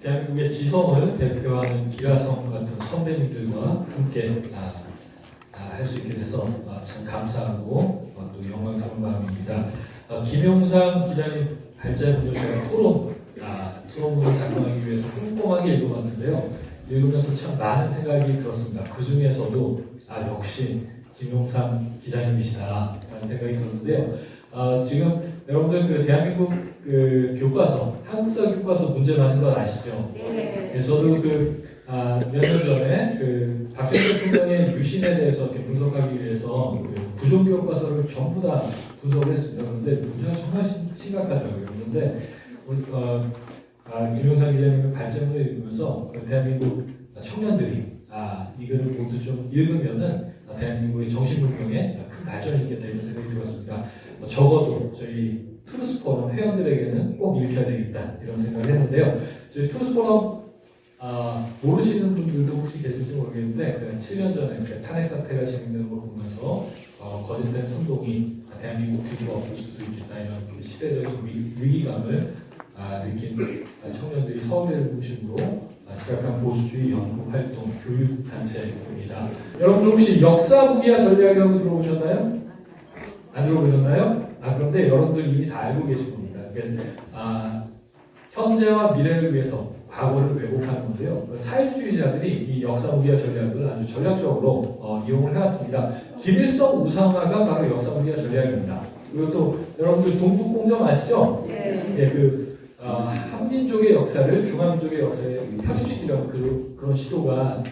대한민국의 지성을 대표하는 기라성 같은 선배님들과 함께 할 수 있게 돼서 참 감사하고 또 영광스러운 마음입니다. 김용삼 기자님 발제문을 제가 토론문을 작성하기 위해서 꼼꼼하게 읽어봤는데요. 읽으면서 참 많은 생각이 들었습니다. 그 중에서도 역시 김용삼 기자님이시다라는 생각이 들었는데요. 지금 여러분들 그 대한민국 그 교과서, 한국사 교과서 문제 많은 거 아시죠? 네. 저도 몇 년 전에 박정희 대통령의 유신에 대해서 이렇게 분석하기 위해서 구조 교과서를 전부 다 분석을 했습니다. 그런데 문제가 정말 심각하더라고요. 그런데 김용삼 기자님의 발제문을 읽으면서 대한민국 청년들이 이거를 모두 좀 읽으면은 대한민국의 정신분명에 큰 발전이 있겠다 이런 생각이 들었습니다. 적어도 저희 투루스포럼 회원들에게는 꼭 읽혀야 되겠다 이런 생각을 했는데요. 저희 투루스포럼 모르시는 분들도 혹시 계실지 모르겠는데 7년 전에 탄핵 사태가 진행되는 걸 보면서 거짓된 선동이 대한민국 뒤집어 엎을 수도 있겠다 이런 시대적인 위기감을 느낀 청년들이 서울대를 중심으로 시작한 보수주의 연구활동 교육단체입니다. 여러분들 혹시 역사부기와 전략이 한번 들어보셨나요? 안 들어보셨나요? 그런데 여러분들 이미 다 알고 계신 겁니다. 그러니까, 현재와 미래를 위해서 과거를 왜곡하는 건데요. 사회주의자들이 이 역사무기와 전략을 아주 전략적으로 이용을 해왔습니다. 김일성 우상화가 바로 역사무기와 전략입니다. 그리고 또 여러분들 동북공정 아시죠? 네. 한민족의 역사를 중화민족의 역사에 편입시키려는 그런 시도가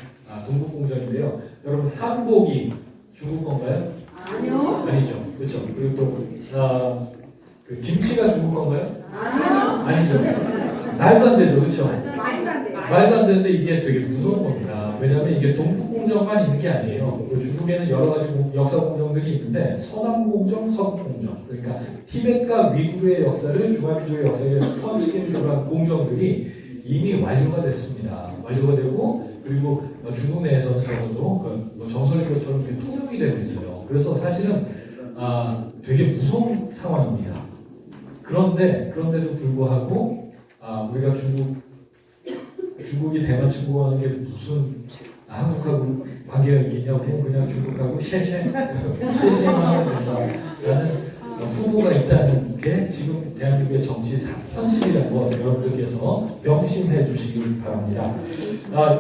동북공정인데요. 여러분 한복이 중국 건가요? 아니요. 아니죠. 그렇죠. 그리고 또 김치가 중국 건가요? 아니죠. 말도 안 되죠. 그렇죠? 말도 안 되는데 이게 되게 무서운 겁니다. 왜냐하면 이게 동북공정만 있는 게 아니에요. 중국에는 여러 가지 역사 공정들이 있는데 서남공정, 서북공정. 그러니까 티벳과 위구르의 역사를 중화민족의 역사에 포함시키는 그런 공정들이 이미 완료가 됐습니다. 완료가 되고 그리고 중국 내에서는 적어도 정설교처럼 통용이 되고 있어요. 그래서 사실은 되게 무서운 상황입니다. 그런데도 불구하고 우리가 중국이 대만 침공하는 게 무슨 한국하고 관계가 있겠냐? 우리는 그냥 중국하고 쉐쉐만 하면 된다라는 후보가 있다는 게 지금 대한민국의 정치 현실이라는 거 여러분들께서 명심해 주시길 바랍니다.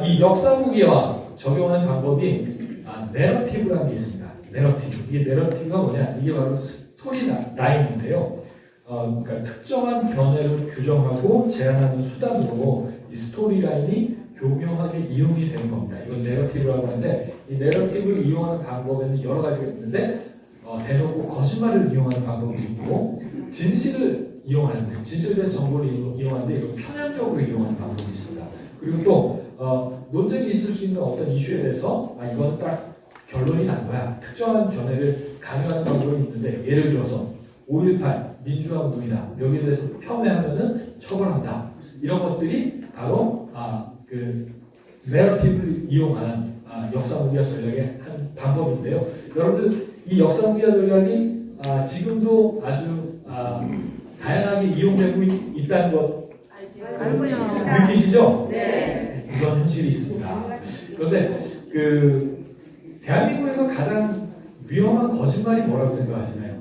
이 역사무기와 적용하는 방법이 내러티브라는 게 있습니다. 내러티브. 이게 내러티브가 뭐냐? 이게 바로 스토리 라인인데요. 그러니까 특정한 견해를 규정하고 제안하는 수단으로 이 스토리 라인이 교묘하게 이용이 되는 겁니다. 이건 내러티브라고 하는데 이 내러티브를 이용하는 방법에는 여러 가지가 있는데 대놓고 거짓말을 이용하는 방법도 있고 진실을 이용하는데 진실된 정보를 이용하는데 이걸 편향적으로 이용하는 방법이 있습니다. 그리고 또 논쟁이 있을 수 있는 어떤 이슈에 대해서 이건 딱 결론이 난 거야. 특정한 견해를 강요하는 방법이 있는데 예를 들어서 5.18 민주화 운동이다. 여기에 대해서 폄훼하면은 처벌한다. 이런 것들이 바로 내러티브를 이용한 역사무기화 전략의 한 방법인데요. 여러분들 이 역사무기화 전략이 지금도 아주 다양하게 이용되고 있다는 것 느끼시죠? 네. 이런 현실이 있습니다. 그런데 대한민국에서 가장 위험한 거짓말이 뭐라고 생각하시나요?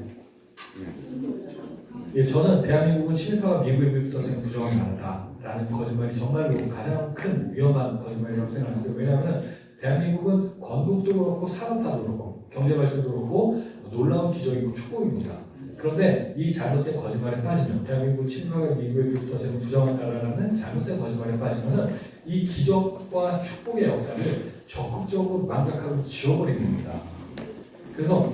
저는 대한민국은 친일파가 미국에 비해서 부정한 나라다라는 거짓말이 정말로 가장 큰 위험한 거짓말이라고 생각하는데 왜냐하면 대한민국은 건국도 그렇고 산업화도 그렇고 경제발전도 그렇고 놀라운 기적이고 축복입니다. 그런데 이 잘못된 거짓말에 빠지면 대한민국은 친일파가 미국에 비해서 부정한 나라라는 잘못된 거짓말에 빠지면 이 기적과 축복의 역사를 적극적으로 망각하고 지워버리는 겁니다. 그래서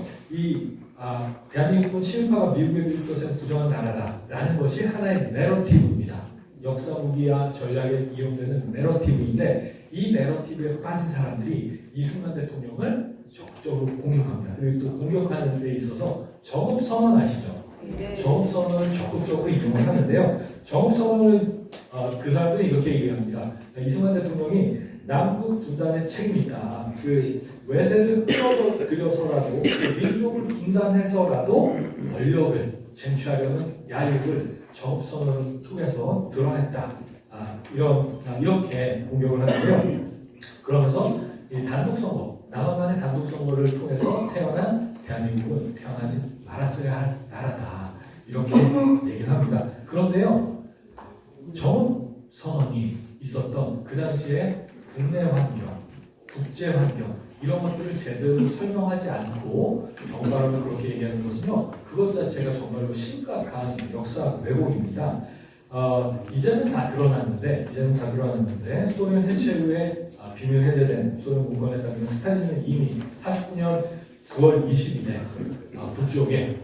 대한민국은 친일파가 미국에 비해서 부정한 나라다라는 것이 하나의 내러티브입니다. 역사무기와 전략에 이용되는 내러티브인데 이 내러티브에 빠진 사람들이 이승만 대통령을 적극적으로 공격합니다. 그리고 또 공격하는 데 있어서 정읍선언 아시죠? 정읍선언을 적극적으로 이용을 하는데요. 정읍선언을 그 사람들이 이렇게 얘기합니다. 이승만 대통령이 남북 분단의 책임이 있다. 외세를 끌어들여서라도 민족을 분단해서라도 권력을 쟁취하려는 야욕을 정읍선언을 통해서 드러냈다. 이렇게 공격을 하는데요. 그러면서 이 단독 선거, 남한만의 단독 선거를 통해서 태어난 대한민국은 태어나지 말았어야 할 나라다. 이렇게 얘기를 합니다. 그런데요, 정원 선언이 있었던 그 당시에 국내 환경, 국제 환경 이런 것들을 제대로 설명하지 않고 정발을 그렇게 얘기하는 것은요, 그것 자체가 정말로 심각한 역사 왜곡입니다. 이제는 다 드러났는데 소련 해체 후에 비밀 해제된 소련 문건에 따르면 스탈린은 이미 49년 9월 20일에 북쪽에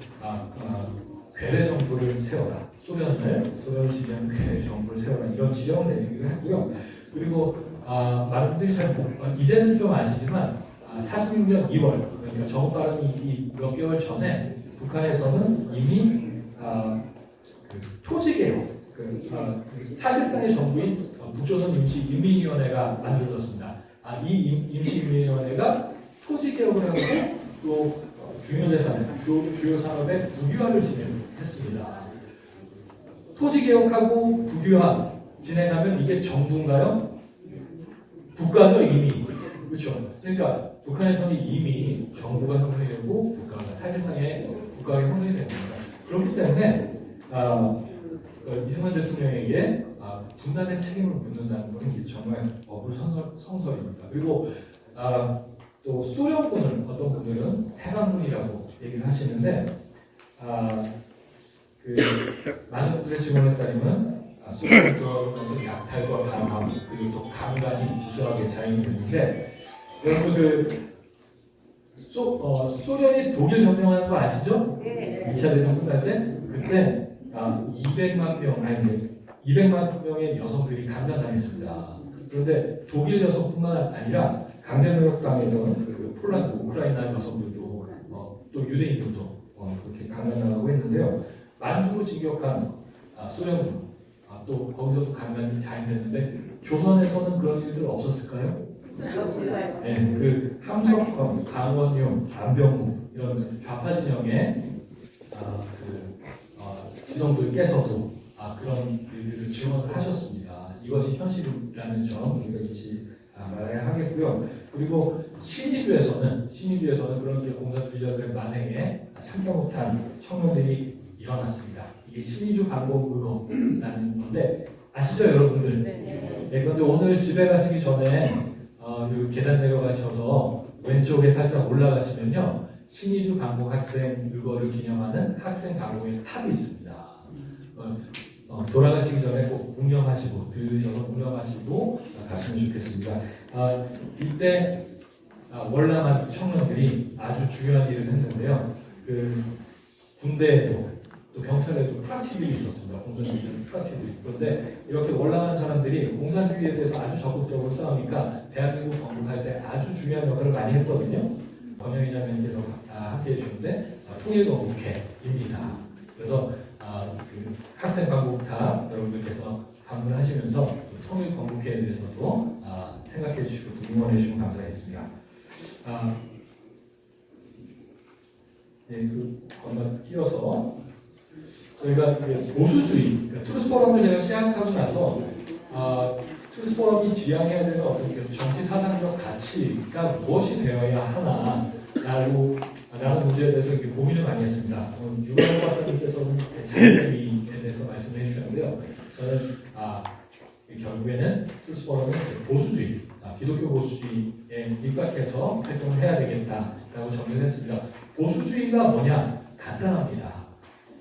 괴뢰 정부를 세워라, 소련을 지지하는 괴뢰 정부를 세워라 이런 지령을 내리기도 했고요. 그리고 많은 분들이 잘 이제는 좀 아시지만 46년 2월 그러니까 정부 발언이 몇 개월 전에 북한에서는 이미 토지 개혁 사실상의 정부인 북조선 임시인민위원회가 만들어졌습니다. 이 임시인민위원회가 토지 개혁을 하고 또 주요 산업의 국유화를 진행했습니다. 토지 개혁하고 국유화 진행하면 이게 정부인가요? 국가죠 이미. 그렇죠. 그러니까 북한에서는 이미 정부가 형성이 되고 사실상의 국가가 형성이 됩니다. 그렇기 때문에 이승만 대통령에게 분단의 책임을 묻는다는 것은 정말 어불성설입니다. 그리고 또 소련군을 어떤 분들은 해방군이라고 얘기를 하시는데 많은 분들의 증언에 따르면 소련이 들어오면서 약탈과 강함 그리고 또 강간이 무수하게 자행이 됐는데 여러분 소련이 독일 점령하는 거 아시죠? 네. 2차 대전 끝날 때 그때 200만 명의 여성들이 강간당했습니다. 그런데 독일 여성뿐만 아니라 강제노역당했던 폴란드, 우크라이나 여성들도 또 유대인들도 그렇게 강간당하고 했는데요. 만주로 진격한 소련군 또 거기서도 강간이 자행됐는데 조선에서는 그런 일들 없었을까요? 네, 그 함석헌, 강원용, 안병무 이런 좌파 진영의 지성들께서도 그런 일들을 지원을 하셨습니다. 이것이 현실이라는 점 우리가 잊지 말아야 하겠고요. 그리고 신의주에서는 그렇게 공산주의자들의 만행에 참다 못한 청년들이 일어났습니다. 이게 신의주 반공의거라는 건데 아시죠 여러분들? 네. 그런데 오늘 집에 가시기 전에 계단 내려가셔서 왼쪽에 살짝 올라가시면요 신의주 반공 학생 의거를 기념하는 학생 반공의 탑이 있습니다. 돌아가시기 전에 꼭 묵념하시고 들으셔서 묵념하시고 가시면 좋겠습니다. 이때 월남한 청년들이 아주 중요한 일을 했는데요. 군대에도 또 경찰에도 프락치들이 있었습니다. 공산주의자는 프락치들이. 그런데 이렇게 월남한 사람들이 공산주의에 대해서 아주 적극적으로 싸우니까 대한민국 건국할 때 아주 중요한 역할을 많이 했거든요. 권영희 장관님께서 함께 해주셨는데 통일건국회입니다. 그래서 학생 광복탑 여러분들께서 방문하시면서 통일건국회에 대해서도 생각해 주시고 또 응원해 주시면 감사하겠습니다. 건너 끼어서 저희가 보수주의, 그러니까 트루스포럼을 제가 시작하고 나서 트루스포럼이 지향해야 되는 어떤 정치 사상적 가치가 무엇이 되어야 하나라는 문제에 대해서 이렇게 고민을 많이 했습니다. 유광호 박사님께서는 자유주의에 대해서 말씀해 주셨는데요. 저는 결국에는 트루스포럼은 보수주의, 기독교 보수주의에 입각해서 활동을 해야 되겠다라고 정리를 했습니다. 보수주의가 뭐냐? 간단합니다.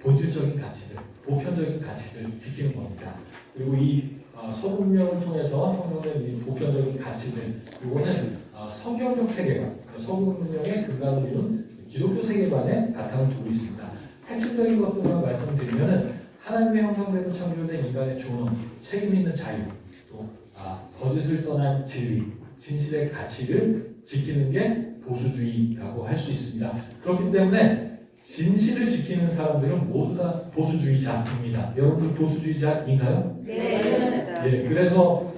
본질적인 가치들, 보편적인 가치들 지키는 겁니다. 그리고 이 서구 문명을 통해서 형성된 이 보편적인 가치들, 이거는 성경적 세계관, 서구 문명의 근간을 이룬 기독교 세계관에 바탕을 두고 있습니다. 핵심적인 것들만 말씀드리면은 하나님의 형상대로 창조된 인간의 존엄, 책임 있는 자유, 또 거짓을 떠난 진리, 진실의 가치를 지키는 게 보수주의라고 할 수 있습니다. 그렇기 때문에 진실을 지키는 사람들은 모두 다 보수주의자입니다. 여러분 보수주의자인가요? 네. 예, 그래서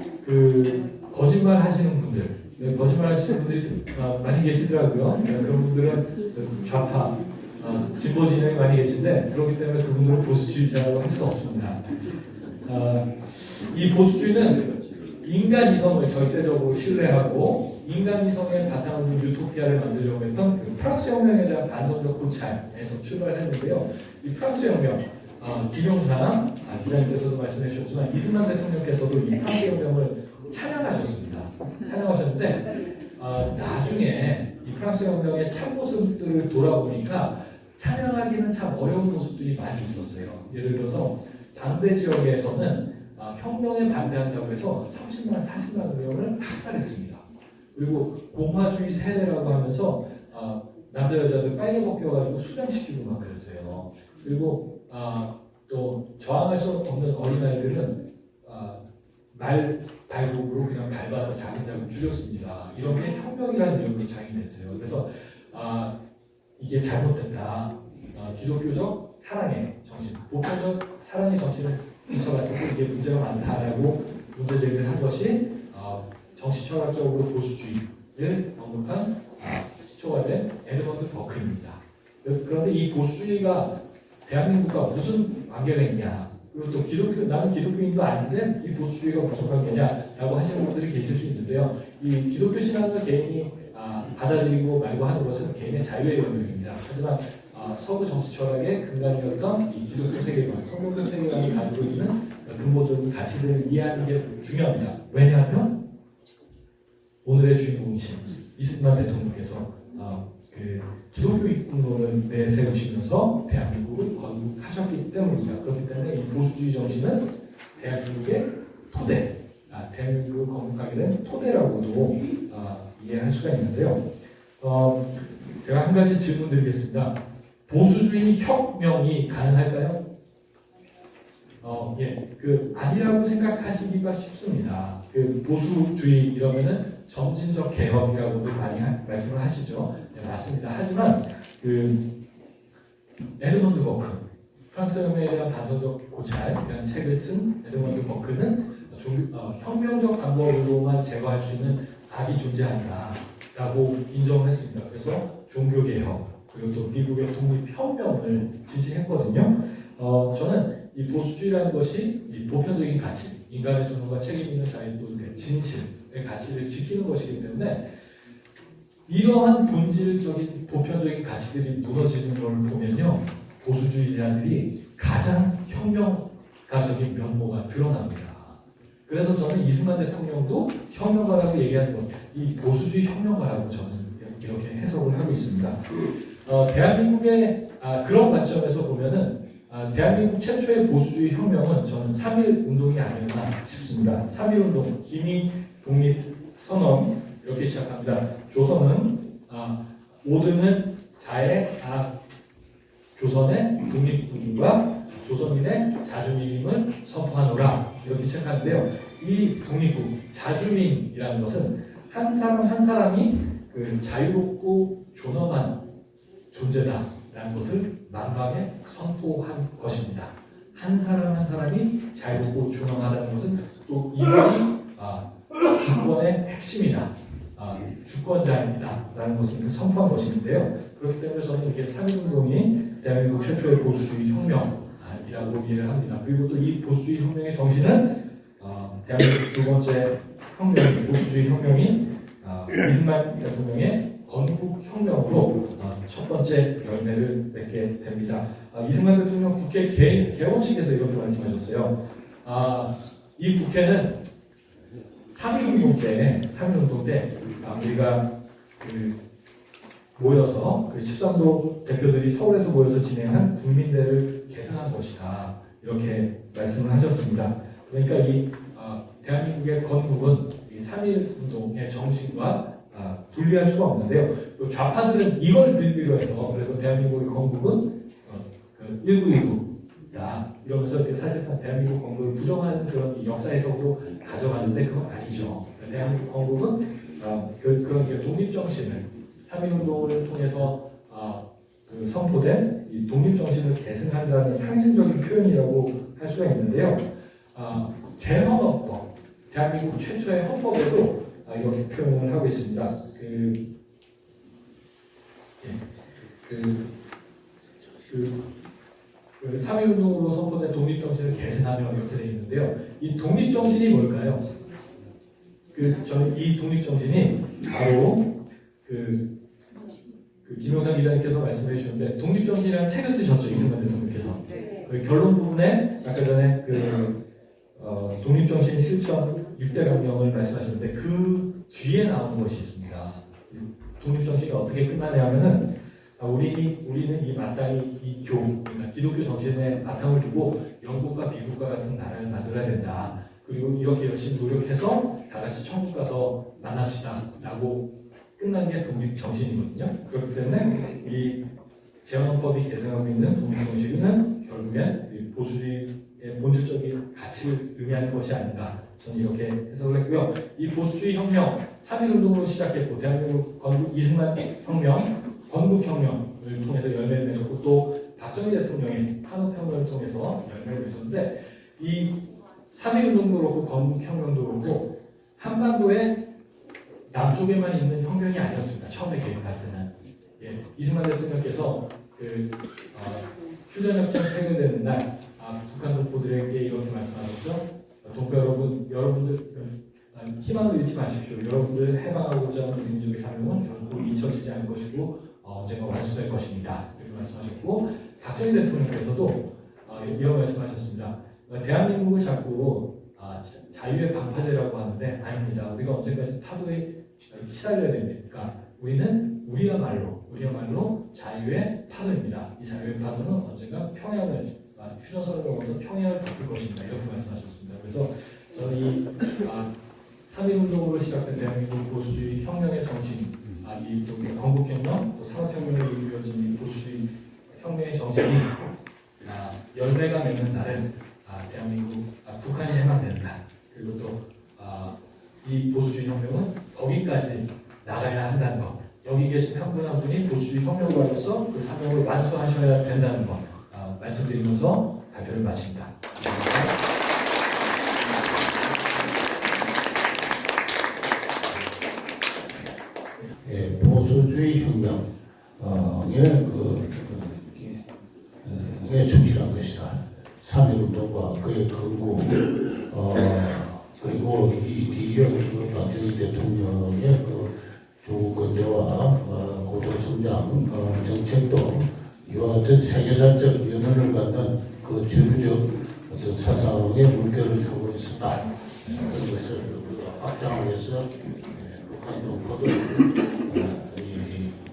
거짓말 하시는 분들, 거짓말 하시는 분들이 많이 계시더라고요. 그런 분들은 좌파, 진보 진영이 많이 계신데 그렇기 때문에 그분들은 보수주의자라고 할 수가 없습니다. 이 보수주의는 인간 이성을 절대적으로 신뢰하고 인간 이성의 바탕을 둔 유토피아를 만들려고 했던 그 프랑스 혁명에 대한 반성적 고찰에서 출발했는데요. 이 프랑스 혁명, 김용삼 기자님께서도 말씀해 주셨지만 이승만 대통령께서도 이 프랑스 혁명을 찬양하셨습니다. 찬양하셨는데 나중에 이 프랑스 혁명의 참모습들을 돌아보니까 찬양하기는 참 어려운 모습들이 많이 있었어요. 예를 들어서 당대 지역에서는 혁명에 반대한다고 해서 30만, 40만 명을 학살했습니다. 그리고 공화주의 세대라고 하면서 남자 여자들 빨개 벗겨가지고 수장시키고 막 그랬어요. 그리고 또 저항할 수 없는 어린아이들은 말 발목으로 그냥 밟아서 자기장을 죽였습니다. 이런 게 혁명이라는 이름으로 자행됐어요. 그래서 이게 잘못됐다. 기독교적 사랑의 정신, 보편적 사랑의 정신을 비춰봤을 때 이게 문제가 많다라고 문제 제기를 한 것이 정치 철학적으로 보수주의를 언급한 시초가 된 에드먼드 버크입니다. 그런데 이 보수주의가 대한민국과 무슨 관계가 있냐? 그리고 또 나는 기독교인도 아닌데 이 보수주의가 무슨 관계냐라고 하시는 분들이 계실 수 있는데요. 이 기독교 신앙을 개인이 받아들이고 말고 하는 것은 개인의 자유의 영역입니다. 하지만 서구 정치 철학의 근간이었던 이 기독교 세계관, 성경적 세계관이 가지고 있는 근본적인 가치들을 이해하는 게 중요합니다. 왜냐하면 오늘의 주인공이신 이승만 대통령께서 그 기독교 입국론을 내세우시면서 대한민국을 건국하셨기 때문입니다. 그렇기 때문에 이 보수주의 정신은 대한민국의 토대, 대한민국을 건국하게 된 토대라고도 이해할 수가 있는데요. 제가 한 가지 질문 드리겠습니다. 보수주의 혁명이 가능할까요? 아니라고 생각하시기가 쉽습니다. 그 보수주의 이러면은 점진적 개혁이라고도 많이 말씀을 하시죠. 네, 맞습니다. 하지만 에드먼드 버크, 프랑스 혁명에 대한 반성적 고찰이라는 책을 쓴 에드먼드 버크는 혁명적 방법으로만 제거할 수 있는 답이 존재한다라고 인정을 했습니다. 그래서 종교개혁 그리고 또 미국의 독립혁명을 지지했거든요. 저는 이 보수주의라는 것이 이 보편적인 가치, 인간의 존엄과 책임 있는 자유 또 진실의 가치를 지키는 것이기 때문에 이러한 본질적인 보편적인 가치들이 무너지는 걸 보면요, 보수주의자들이 가장 혁명가적인 면모가 드러납니다. 그래서 저는 이승만 대통령도 혁명가라고 얘기하는 것, 이 보수주의 혁명가라고 저는 이렇게 해석을 하고 있습니다. 대한민국의 그런 관점에서 보면은 대한민국 최초의 보수주의 혁명은 저는 3.1 운동이 아니었나 싶습니다. 3.1 운동, 기미 독립선언 이렇게 시작합니다. 조선은 5등은 자의 조선의 독립국민과 조선인의 자주민임을 선포하노라 이렇게 시작하는데요. 이 독립국, 자주민이라는 것은 한 사람 한 사람이 그 자유롭고 존엄한 존재다라는 것을 만방에 선포한 것입니다. 한 사람 한 사람이 자유롭고 존엄하다는 것은 또 이들이 주권의 핵심이다, 주권자입니다라는 것을 선포한 것인데요. 그렇기 때문에 저는 이렇게 3.1운동이 대한민국 최초의 보수주의 혁명이라고 이해를 합니다. 그리고 또 이 보수주의 혁명의 정신은 대한민국 두 번째 혁명, 보수주의 혁명인 이승만 대통령의 건국혁명으로 첫 번째 열매를 맺게 됩니다. 이승만 대통령 국회 개원식에서 이렇게 말씀하셨어요. 이 국회는 3.1운동 때 우리가 모여서 13도 대표들이 서울에서 모여서 진행한 국민대를 개선한 것이다. 이렇게 말씀을 하셨습니다. 그러니까 이 대한민국의 건국은 이 3.1운동의 정신과 분리할 수가 없는데요. 또 좌파들은 이걸 빌미로 해서 그래서 대한민국의 건국은 1919다 이러면서 사실상 대한민국 건국을 부정하는 그런 역사 해석으로 가져가는데 그건 아니죠. 대한민국 건국은 그런 독립 정신을 3.1운동을 통해서 선포된 이 독립 정신을 계승한다는 상징적인 표현이라고 할 수가 있는데요. 재헌헌법, 대한민국 최초의 헌법에도 이렇게 표현을 하고 있습니다. 그 3.1운동으로 선포된 독립정신을 계승하며 이렇게 되어 있는데요. 이 독립정신이 뭘까요? 저는 이 독립정신이 바로 김용삼 기자님께서 말씀해 주셨는데 독립정신이라는 책을 쓰셨죠. 이승만 대통령께서. 그 결론 부분에 아까 전에 독립정신 실천 6대 강령을 말씀하셨는데 그 뒤에 나온 것이 있습니다. 독립정신이 어떻게 끝나냐 하면은 우리는 이 마땅히 그러니까 기독교 정신에 바탕을 두고 영국과 미국과 같은 나라를 만들어야 된다. 그리고 이렇게 열심히 노력해서 다 같이 천국 가서 만납시다. 라고 끝난 게 독립정신이거든요. 그렇기 때문에 이 재헌법이 개정하고 있는 독립정신은 결국엔 이 보수주의의 본질적인 가치를 의미하는 것이 아닌가. 저는 이렇게 해석을 했고요. 이 보수주의 혁명, 3.1운동으로 시작했고 대한민국 건국 이승만 혁명, 건국혁명을 통해서 열매를 맺었고 또 박정희 대통령의 산업혁명을 통해서 열매를 맺었는데 이 3.1운동도 그렇고 건국혁명도 그렇고 한반도에 남쪽에만 있는 혁명이 아니었습니다. 처음에 개입할 때는. 이승만 대통령께서 휴전협정 체결되는 날 북한 동포들에게 이렇게 말씀하셨죠. 동포 여러분들 희망을 잃지 마십시오. 여러분들 해방하고자 하는 민족의 사명은 결코 잊혀지지 않을 것이고 언젠가 완수될 것입니다. 이렇게 말씀하셨고 박정희 대통령께서도 이런 말씀하셨습니다. 대한민국을 자꾸 자유의 방파제라고 하는데 아닙니다. 우리가 언제까지 파도에 시달려야 됩니까? 우리는 우리야말로 자유의 파도입니다. 이 자유의 파도는 언젠가 평양을 휴전선을 넘어서 평양을 덮을 것입니다. 이렇게 말씀하셨습니다. 그래서 저는 이 3.1운동으로 시작된 대한민국 보수주의 혁명의 정신, 또 건국혁명, 또 산업혁명으로 이루어진 이 보수주의 혁명의 정신이 열매가 맺는 날은 대한민국, 북한이 해방되는 날, 그리고 또 이 보수주의 혁명은 거기까지 나가야 한다는 것, 여기 계신 한 분 한 분이 보수주의 혁명가로서 그 사명을 완수하셔야 된다는 것 말씀드리면서 발표를 마칩니다. 보수주의 혁명에 충실한 것이다. 3.1운동과 그의 근고 그리고 이런 박정희 대통령의 조국근대화 고도성장 정책도 이와 같은 세계사적 연원을 갖는 주류적 어떤 사상의 물결을 타고 있었다. 그런 것을 우리가 확장하기 위해서 북한 동포들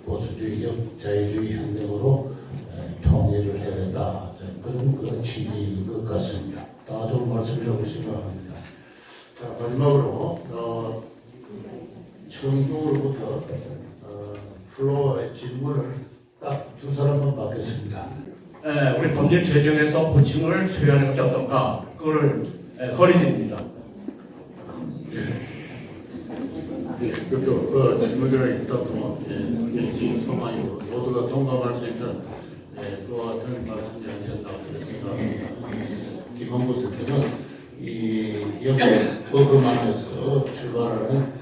보수주의적 자유주의 혁명으로 통일을 해야 된다. 그런 취지인 것 같습니다. 좋은 말씀이라고 생각합니다. 자, 마지막으로 청중으로부터 플로어의 질문을 딱 두 사람만 받겠습니다. 우리 법률 제정에서 호칭을 수여하는 것이 어떨까? 그걸 건의드립니다. 그것도 질문들을 있다고 지금 소망이고 모두가 동감할 수 있는 그와 같은 말씀이 아니었다고 생각합니다. 김원구 선생은 이 법을 안에서 출발하는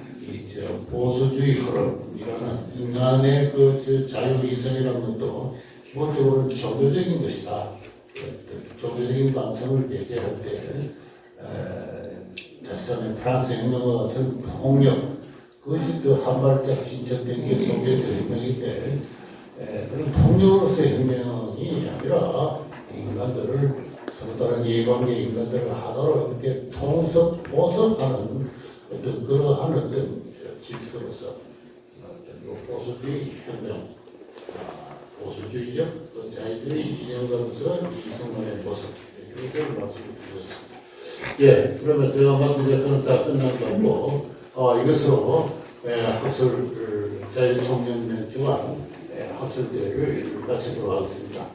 보수주의 흐름이라는 인간의 자유이성이라는 것도 기본적으로 종교적인 것이다. 종교적인 감성을 배제할 때 자칫하면 프랑스 혁명과 같은 폭력 그것이 한 발짝 진척된 게 소비에트 혁명인데 그런 폭력으로서의 혁명이 아니라 인간들을 서로 다른 이해관계 인간들을 하나로 이렇게 보석하는 어떤 그러한 질서로서 보수주의 혁명, 보수주의적 자유주의 이념가로서 이승만의 모습 이것을 말씀을 드렸습니다. 그러면 제가 맡은 역할은 다 끝난 거고 이것으로 학술 자유총연맹주간 학술대회를 마치도록 하겠습니다.